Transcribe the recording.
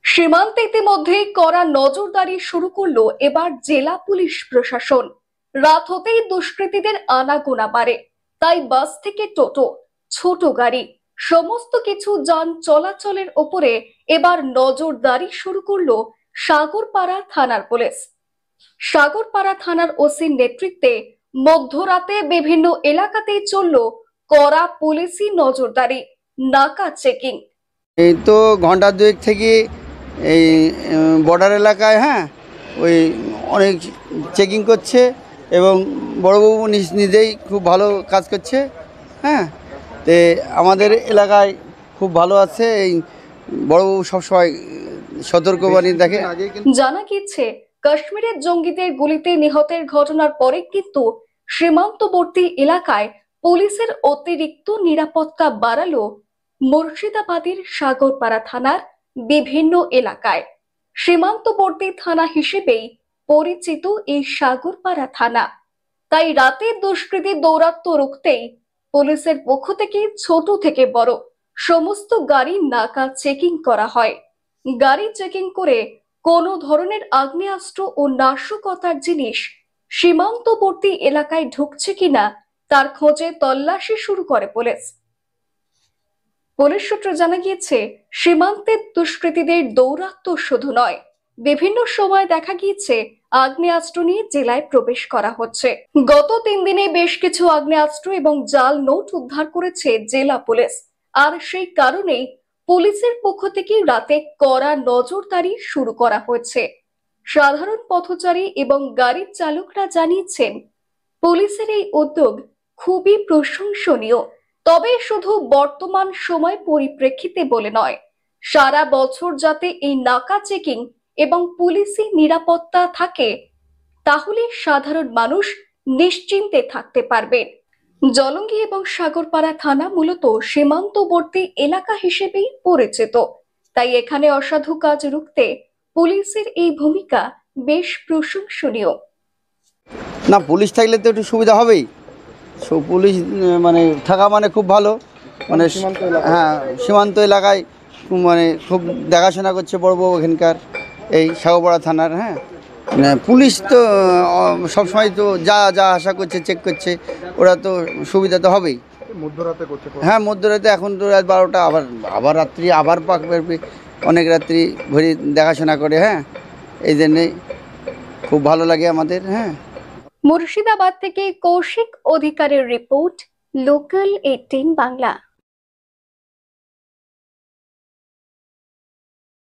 সীমান্তে ইতিমধ্যেই কড়া নজরদারি শুরু করলো এবার জেলা পুলিশ প্রশাসন। রাত হতেই দুষ্কৃতীদের আনাগোনা বাড়ে, তাই বাস থেকে টোটো, ছোট গাড়ি সমস্ত কিছু যান চলাচলের ওপরে এবার নজরদারি শুরু করলো সাগরপাড়া থানার পুলিশ। সাগরপাড়া থানার ওসির নেতৃত্বে মধ্যরাতে বিভিন্ন এলাকাতেই চলল কড়া পুলিশি নজরদারি, নাকা চেকিং। এই তো ঘন্টা দুয়েক থেকে এই বর্ডার এলাকায় ওই অনেক চেকিং করছে এবং বড়বাবু নিজেই খুব ভালো কাজ করছে। তে আমাদের এলাকায় খুব ভালো আছে। এই বড়বাবু সবসময় সতর্কবাণী দেখে। জানা গিয়েছে কাশ্মীরের জঙ্গিদের গুলিতে নিহতের ঘটনার পরে কিন্তু সীমান্তবর্তী এলাকায় পুলিশের অতিরিক্ত নিরাপত্তা বাড়ালো মুর্শিদাবাদের সাগরপাড়া থানার বিভিন্ন এলাকায়। সীমান্তবর্তী থানা হিসেবেই পরিচিত এই সাগরপাড়া থানা, তাই রাতে দুষ্কৃতী দৌরাত্ম্য রুখতেই পুলিশের পক্ষ থেকে ছোট থেকে বড় সমস্ত গাড়ি নাকা চেকিং করা হয়। গাড়ি চেকিং করে কোনো ধরনের আগ্নেয়াস্ত্র ও নাশকতার জিনিস সীমান্তবর্তী এলাকায় ঢুকছে কিনা তার খোঁজে তল্লাশি শুরু করে পুলিশ। পুলিশ সূত্রে জানা গিয়েছে, সীমান্তে দুষ্কৃতীদের দৌরাত্ম্য শুধু নয়, বিভিন্ন সময় দেখা গিয়েছে আগ্নেয়াস্ত্র নিয়ে জেলায় প্রবেশ করা হচ্ছে। গত 3 দিনে বেশ কিছু আগ্নেয়াস্ত্র এবং জাল নোট উদ্ধার করেছে জেলা পুলিশ। আর সেই কারণেই পুলিশের পক্ষ থেকে রাতে কড়া নজরদারি শুরু করা হয়েছে। সাধারণ পথচারী এবং গাড়ির চালকরা জানিয়েছেন, পুলিশের এই উদ্যোগ খুবই প্রশংসনীয়। তবে শুধু বর্তমান সময় পরিপ্রেক্ষিতে বলে নয়, সারা বছর যাতে এই নাকা চেকিং এবং পুলিশি নিরাপত্তা থাকে, তাহলে সাধারণ মানুষ নিশ্চিন্তে থাকতে পারবেন। জলঙ্গি এবং সাগরপাড়া থানা মূলত সীমান্তবর্তী এলাকা হিসেবেই পরিচিত, তাই এখানে অসাধু কাজ রুখতে পুলিশের এই ভূমিকা বেশ প্রশংসনীয়। না, পুলিশ থাকলে তো একটু সুবিধা হবেই। পুলিশ মানে থাকা মানে খুব ভালো। মানে সীমান্ত এলাকায় মানে খুব দেখাশোনা করছে বড়বাবু এখানকার এই সাগরপাড়া থানার। পুলিশ তো সবসময় তো যা যা আশা করছে চেক করছে, ওরা তো সুবিধা তো হবেই। মধ্যরাতে এখন তো রাত 12টা, আবার রাত্রি আবার পাক অনেক রাত্রি ভরি দেখাশোনা করে। এই জন্যে খুব ভালো লাগে আমাদের। মুর্শিদাবাদ থেকে কৌশিক অধিকারের রিপোর্ট, লোকাল 18 বাংলা।